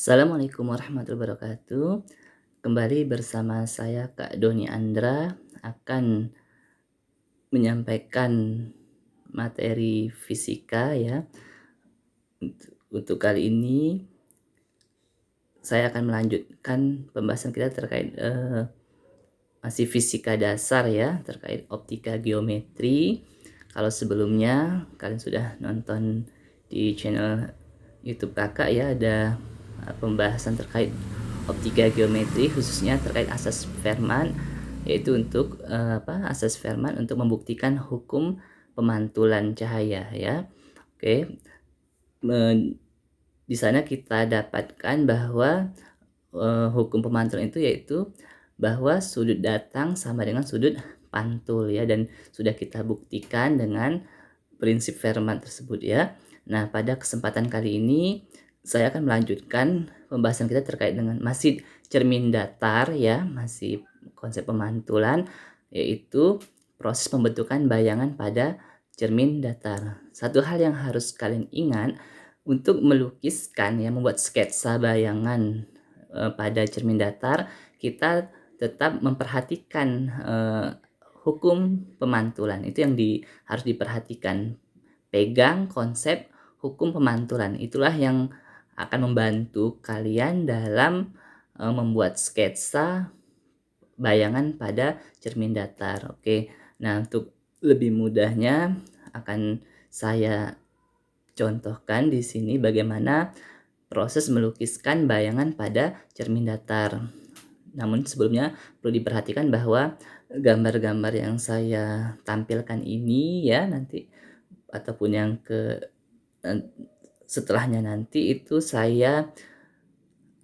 Assalamualaikum warahmatullahi wabarakatuh. Kembali bersama saya Kak Doni Andra akan menyampaikan materi fisika ya. Untuk kali ini saya akan melanjutkan pembahasan kita terkait masih fisika dasar ya, terkait optika geometri. Kalau sebelumnya kalian sudah nonton di channel YouTube Kakak ya, ada pembahasan terkait optika geometri khususnya terkait asas Fermat, yaitu untuk asas Fermat untuk membuktikan hukum pemantulan cahaya ya. Oke, di sana kita dapatkan bahwa hukum pemantulan itu yaitu bahwa sudut datang sama dengan sudut pantul ya, dan sudah kita buktikan dengan prinsip Fermat tersebut ya. Nah, pada kesempatan kali ini saya akan melanjutkan pembahasan kita terkait dengan masih cermin datar ya, masih konsep pemantulan, yaitu proses pembentukan bayangan pada cermin datar. Satu hal yang harus kalian ingat untuk melukiskan ya, membuat sketsa bayangan pada cermin datar, kita tetap memperhatikan hukum pemantulan. Itu yang harus diperhatikan. Pegang konsep hukum pemantulan. Itulah yang akan membantu kalian dalam membuat sketsa bayangan pada cermin datar. Oke. Nah, untuk lebih mudahnya akan saya contohkan di sini bagaimana proses melukiskan bayangan pada cermin datar. Namun sebelumnya perlu diperhatikan bahwa gambar-gambar yang saya tampilkan ini ya nanti, ataupun yang setelahnya nanti, itu saya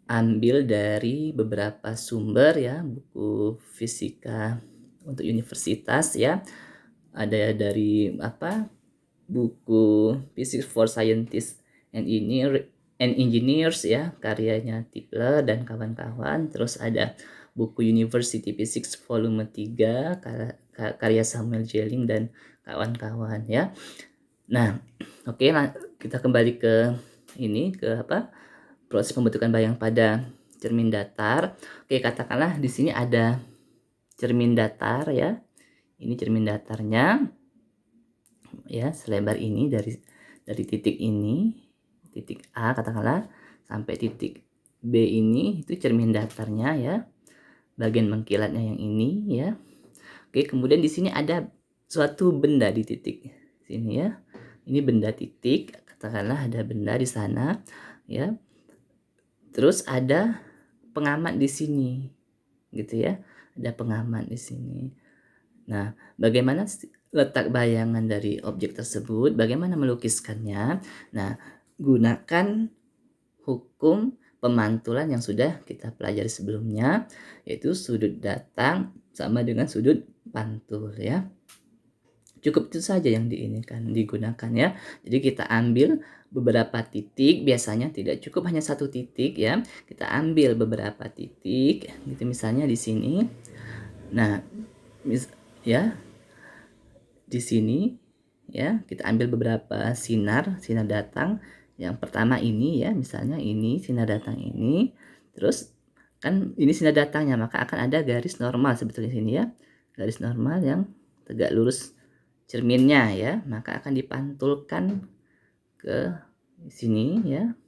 ambil dari beberapa sumber ya, buku fisika untuk universitas ya. Ada dari buku Physics for Scientists and Engineers ya, karyanya Tipler dan kawan-kawan. Terus ada buku University Physics volume 3 karya Samuel Jelling dan kawan-kawan ya. Nah, oke, kita kembali ke proses pembentukan bayang pada cermin datar. Oke, katakanlah di sini ada cermin datar ya. Ini cermin datarnya ya, selebar ini dari titik ini, titik A katakanlah, sampai titik B ini, itu cermin datarnya ya. Bagian mengkilatnya yang ini ya. Oke, kemudian di sini ada suatu benda di titik sini ya. Ini benda titik, katakanlah ada benda di sana ya. Terus ada pengamat di sini gitu ya. Ada pengamat di sini. Nah, bagaimana letak bayangan dari objek tersebut? Bagaimana melukiskannya? Nah, gunakan hukum pemantulan yang sudah kita pelajari sebelumnya, yaitu sudut datang sama dengan sudut pantul ya. Cukup itu saja yang digunakan ya. Jadi kita ambil beberapa titik, biasanya tidak cukup hanya satu titik ya. Kita ambil beberapa titik gitu, misalnya di sini. Nah, ya, di sini ya, kita ambil beberapa sinar datang. Yang pertama ini ya, misalnya ini sinar datang ini. Terus kan ini sinar datangnya, maka akan ada garis normal sebetulnya sini ya. Garis normal yang tegak lurus cerminnya ya, maka akan dipantulkan ke sini ya.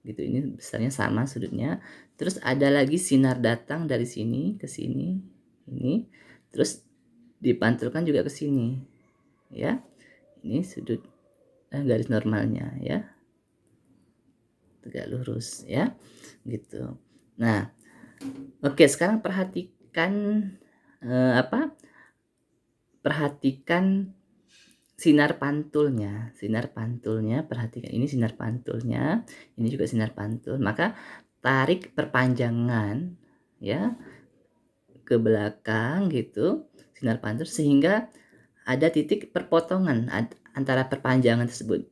Gitu, ini besarnya sama sudutnya. Terus ada lagi sinar datang dari sini ke sini ini. Terus dipantulkan juga ke sini ya. Ini sudut garis normalnya ya, tegak lurus ya, gitu. Nah, oke, sekarang perhatikan perhatikan sinar pantulnya. Perhatikan ini sinar pantulnya, ini juga sinar pantul. Maka tarik perpanjangan ya ke belakang gitu, sinar pantul, sehingga ada titik perpotongan antara perpanjangan tersebut.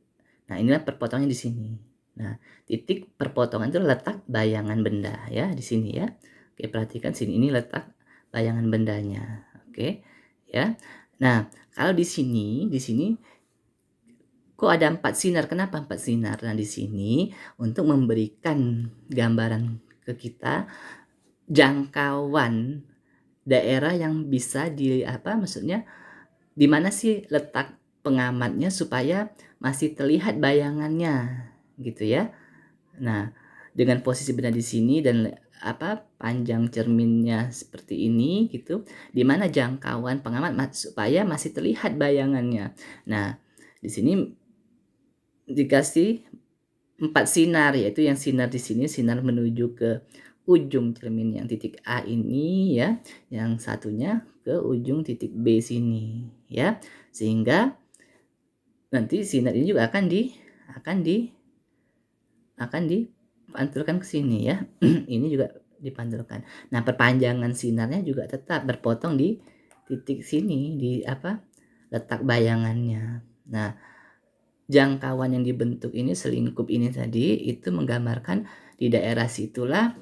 Nah, inilah perpotongannya di sini. Nah, titik perpotongan itu letak bayangan benda ya, di sini ya. Oke, perhatikan sini, ini letak bayangan bendanya. Oke, ya. Nah, kalau di sini Kok ada 4 sinar? Kenapa 4 sinar? Nah, di sini untuk memberikan gambaran ke kita jangkauan daerah yang bisa maksudnya di mana sih letak pengamatnya supaya masih terlihat bayangannya, gitu ya. Nah, dengan posisi benar di sini dan panjang cerminnya seperti ini gitu, di mana jangkauan pengamat supaya masih terlihat bayangannya. Nah, di sini dikasih 4 sinar, yaitu yang sinar di sini sinar menuju ke ujung cermin yang titik A ini ya, yang satunya ke ujung titik B sini ya. Sehingga nanti sinar ini juga akan di akan dipantulkan ke sini ya. Ini juga dipantulkan. Nah, perpanjangan sinarnya juga tetap berpotong di titik sini, di letak bayangannya. Nah, jangkauan yang dibentuk ini, selingkup ini tadi, itu menggambarkan di daerah situlah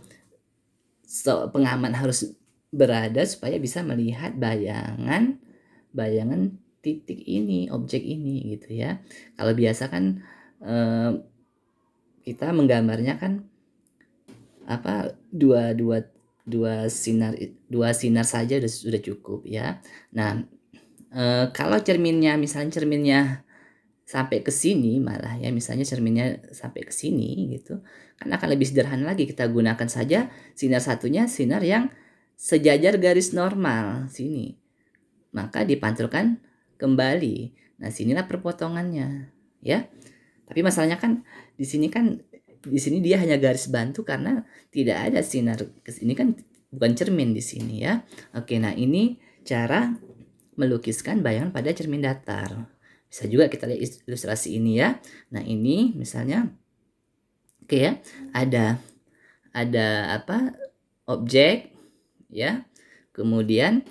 pengamat harus berada supaya bisa melihat bayangan titik ini, objek ini gitu ya. Kalau biasa kan kita menggambarnya kan dua sinar saja sudah cukup ya. Nah, kalau misalnya cerminnya sampai ke sini malah ya, misalnya cerminnya sampai ke sini gitu, kan akan lebih sederhana lagi, kita gunakan saja sinar satunya sinar yang sejajar garis normal sini, maka dipantulkan kembali. Nah, sinilah perpotongannya ya. Tapi masalahnya kan di sini dia hanya garis bantu karena tidak ada sinar ke sini, kan bukan cermin di sini ya. Oke, nah ini cara melukiskan bayangan pada cermin datar. Bisa juga kita lihat ilustrasi ini ya. Nah, ini misalnya oke ya, ada objek ya. Kemudian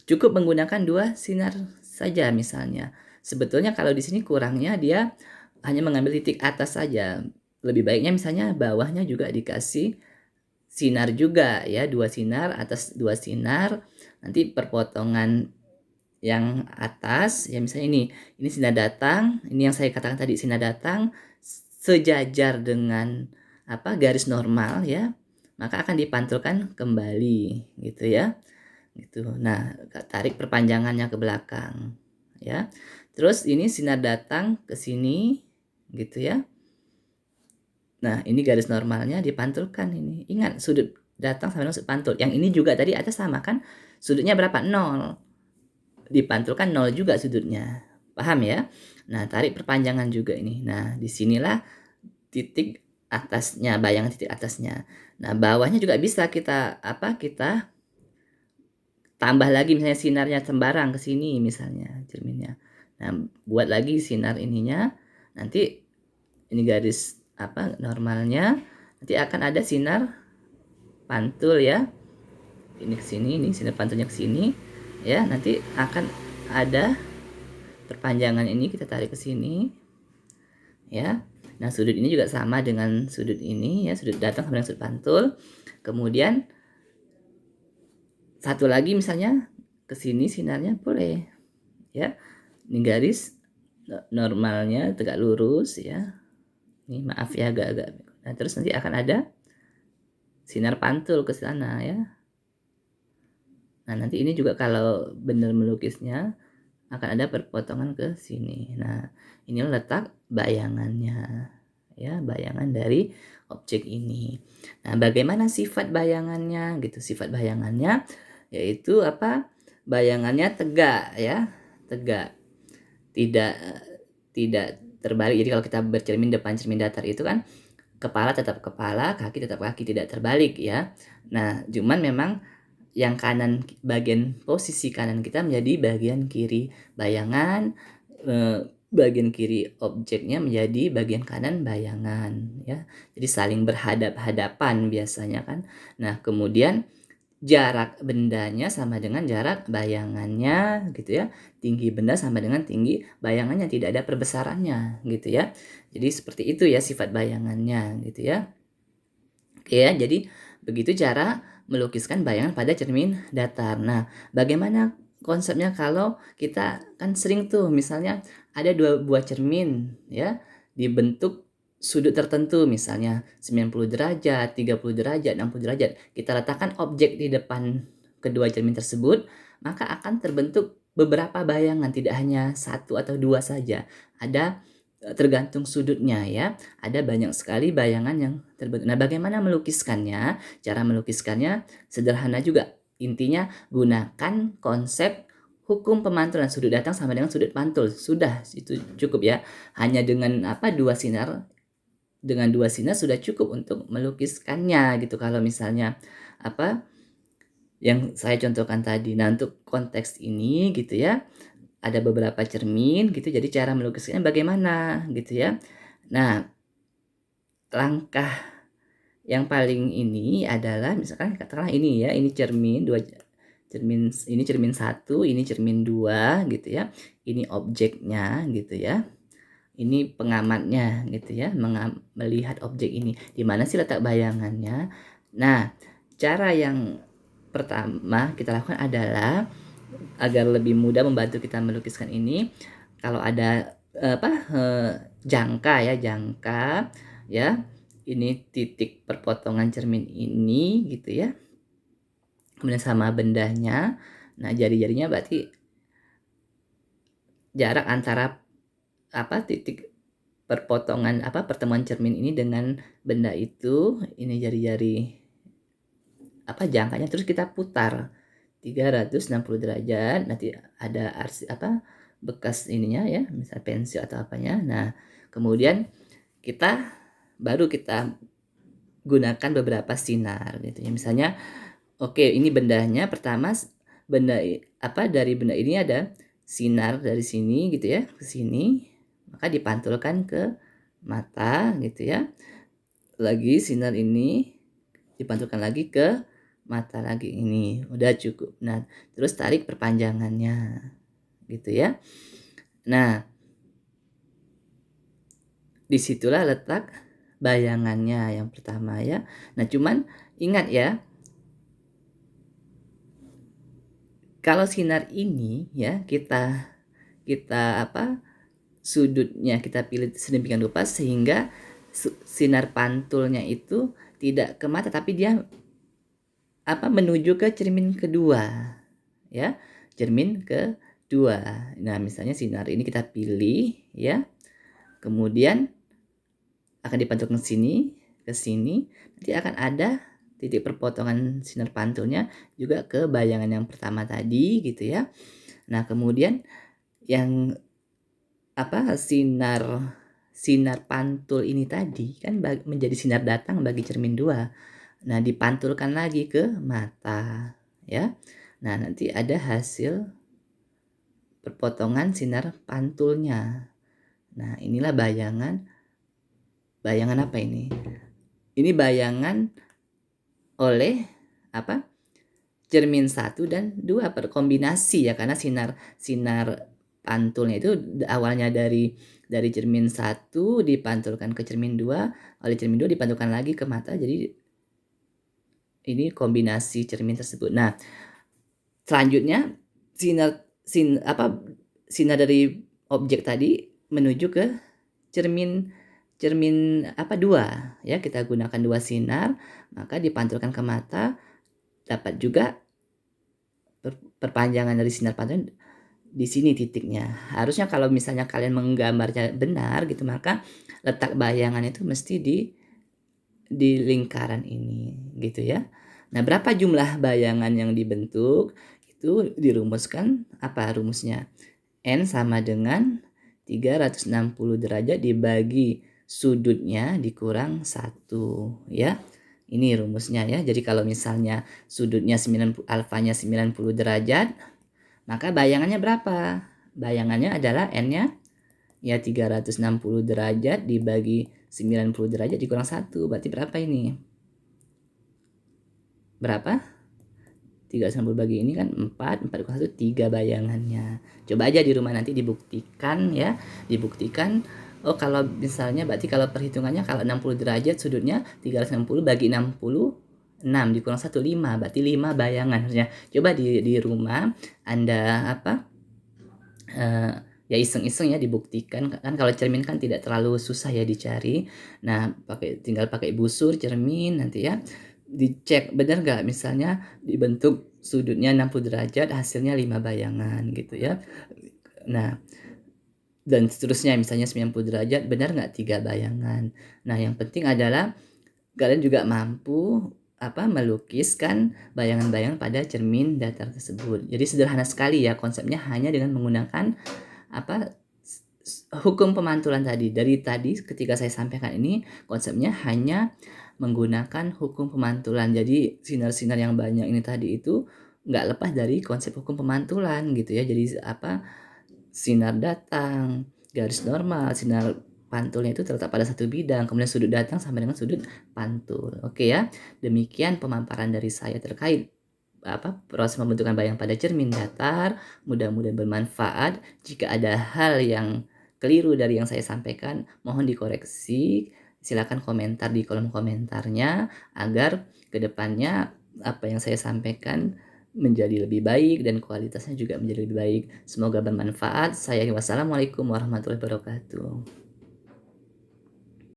cukup menggunakan 2 sinar saja misalnya. Sebetulnya kalau di sini kurangnya dia hanya mengambil titik atas saja. Lebih baiknya misalnya bawahnya juga dikasih sinar juga ya, 2 sinar, atas 2 sinar. Nanti perpotongan yang atas ya, misalnya ini sinar datang, ini yang saya katakan tadi sinar datang sejajar dengan garis normal ya, maka akan dipantulkan kembali gitu ya. Gitu. Nah, tarik perpanjangannya ke belakang ya. Terus ini sinar datang ke sini gitu ya. Nah, ini garis normalnya dipantulkan ini. Ingat, sudut datang sama dengan sudut pantul. Yang ini juga tadi ada sama kan? Sudutnya berapa? 0. Dipantulkan 0 juga sudutnya. Paham ya? Nah, tarik perpanjangan juga ini. Nah, disinilah titik atasnya, bayangan titik atasnya. Nah, bawahnya juga bisa kita kita tambah lagi, misalnya sinarnya sembarang ke sini misalnya cerminnya. Nah, buat lagi sinar ininya. Nanti ini garis normalnya. Nanti akan ada sinar pantul ya. Ini ke sini, ini sinar pantulnya ke sini. Ya, nanti akan ada perpanjangan ini kita tarik ke sini. Ya. Nah, sudut ini juga sama dengan sudut ini ya, sudut datang sama dengan sudut pantul. Kemudian satu lagi misalnya ke sini sinarnya boleh ya. Ini garis normalnya tegak lurus ya. Ini maaf ya agak-agak. Nah, terus nanti akan ada sinar pantul ke sana ya. Nah, nanti ini juga kalau benar melukisnya akan ada perpotongan ke sini. Nah, ini letak bayangannya ya, bayangan dari objek ini. Nah, bagaimana sifat bayangannya gitu? Sifat bayangannya yaitu bayangannya tegak ya, tegak, tidak terbalik. Jadi kalau kita bercermin depan cermin datar itu kan kepala tetap kepala, kaki tetap kaki, tidak terbalik ya. Nah, cuman memang yang kanan, bagian posisi kanan kita menjadi bagian kiri bayangan, bagian kiri objeknya menjadi bagian kanan bayangan ya. Jadi saling berhadap-hadapan biasanya kan. Nah, kemudian jarak bendanya sama dengan jarak bayangannya gitu ya. Tinggi benda sama dengan tinggi bayangannya, tidak ada perbesarannya gitu ya. Jadi seperti itu ya sifat bayangannya gitu ya. Oke ya, jadi begitu cara melukiskan bayangan pada cermin datar. Nah, bagaimana konsepnya kalau kita kan sering tuh misalnya ada dua buah cermin ya, dibentuk sudut tertentu misalnya 90 derajat, 30 derajat, 60 derajat. Kita letakkan objek di depan kedua cermin tersebut, maka akan terbentuk beberapa bayangan, tidak hanya satu atau dua saja. Ada tergantung sudutnya ya. Ada banyak sekali bayangan yang terbentuk. Nah, bagaimana melukiskannya? Cara melukiskannya sederhana juga. Intinya gunakan konsep hukum pemantulan, sudut datang sama dengan sudut pantul. Sudah, itu cukup ya. Hanya dengan dengan dua sinar sudah cukup untuk melukiskannya gitu. Kalau misalnya yang saya contohkan tadi. Nah, untuk konteks ini gitu ya, ada beberapa cermin gitu. Jadi cara melukiskannya bagaimana gitu ya. Nah, langkah yang paling ini adalah misalkan katakanlah ini ya, ini cermin ini cermin 1, ini cermin 2 gitu ya. Ini objeknya gitu ya. Ini pengamatnya gitu ya, melihat objek ini. Di mana sih letak bayangannya? Nah, cara yang pertama kita lakukan adalah agar lebih mudah membantu kita melukiskan ini, kalau ada jangka ya, ini titik perpotongan cermin ini gitu ya, kemudian sama bendanya. Nah, jari-jarinya berarti jarak antara titik perpotongan pertemuan cermin ini dengan benda itu. Ini jari-jari jangkanya, terus kita putar 360 derajat. Nanti ada bekas ininya ya, misal pensil atau apanya. Nah, kemudian baru kita gunakan beberapa sinar gitu ya. Misalnya ini bendanya. Pertama, dari benda ini ada sinar dari sini gitu ya ke sini, maka dipantulkan ke mata gitu ya. Lagi sinar ini dipantulkan lagi ke mata lagi, ini udah cukup. Nah, terus tarik perpanjangannya gitu ya. Nah, disitulah letak bayangannya yang pertama ya. Nah, cuman ingat ya, kalau sinar ini ya kita sudutnya kita pilih sedemikian rupa sehingga sinar pantulnya itu tidak ke mata, tapi dia menuju ke cermin kedua ya, cermin kedua. Nah, misalnya sinar ini kita pilih ya, kemudian akan dipantulkan ke sini, nanti akan ada titik perpotongan sinar pantulnya juga ke bayangan yang pertama tadi gitu ya. Nah, kemudian yang sinar pantul ini tadi kan menjadi sinar datang bagi cermin 2. Nah, dipantulkan lagi ke mata ya. Nah, nanti ada hasil perpotongan sinar pantulnya. Nah, inilah bayangan apa ini? Ini bayangan oleh cermin 1 dan 2 berkombinasi ya, karena sinar pantulnya itu awalnya dari cermin 1 dipantulkan ke cermin 2, oleh cermin 2 dipantulkan lagi ke mata. Jadi ini kombinasi cermin tersebut. Nah, selanjutnya sinar dari objek tadi menuju ke cermin 2 ya. Kita gunakan 2 sinar, maka dipantulkan ke mata. Dapat juga perpanjangan dari sinar pantul di sini titiknya. Harusnya kalau misalnya kalian menggambarnya benar gitu, maka letak bayangan itu mesti di lingkaran ini gitu ya. Nah, berapa jumlah bayangan yang dibentuk itu dirumuskan rumusnya? N sama dengan 360 derajat dibagi sudutnya dikurang 1 ya. Ini rumusnya ya. Jadi kalau misalnya sudutnya alfanya 90 derajat, maka bayangannya berapa? Bayangannya adalah N-nya ya 360 derajat dibagi 90 derajat dikurang 1. Berarti berapa ini? Berapa? 360 bagi ini kan 4 kurang 1, 3 bayangannya. Coba aja di rumah nanti dibuktikan ya. Dibuktikan. Oh, kalau misalnya berarti kalau perhitungannya kalau 60 derajat sudutnya 360 bagi 60, 6 dikurang 1, 5. Berarti 5 bayangan harusnya. Coba di rumah Anda ya iseng-iseng ya dibuktikan, kan kalau cermin kan tidak terlalu susah ya dicari. Nah, tinggal pakai busur cermin nanti ya, dicek bener nggak misalnya dibentuk sudutnya 60 derajat hasilnya 5 bayangan gitu ya. Nah, dan seterusnya misalnya 90 derajat benar nggak 3 bayangan. Nah, yang penting adalah kalian juga mampu melukiskan bayangan-bayangan pada cermin datar tersebut. Jadi sederhana sekali ya konsepnya hanya dengan menggunakan apa hukum pemantulan tadi. Dari tadi ketika saya sampaikan ini konsepnya hanya menggunakan hukum pemantulan. Jadi sinar-sinar yang banyak ini tadi itu nggak lepas dari konsep hukum pemantulan gitu ya. Jadi sinar datang, garis normal, sinar pantulnya itu terletak pada satu bidang, kemudian sudut datang sama dengan sudut pantul. Oke ya, demikian pemaparan dari saya terkait proses pembentukan bayang pada cermin datar. Mudah-mudahan bermanfaat. Jika ada hal yang keliru dari yang saya sampaikan, mohon dikoreksi. Silakan komentar di kolom komentarnya agar kedepannya apa yang saya sampaikan menjadi lebih baik dan kualitasnya juga menjadi lebih baik. Semoga bermanfaat. Wassalamualaikum warahmatullahi wabarakatuh.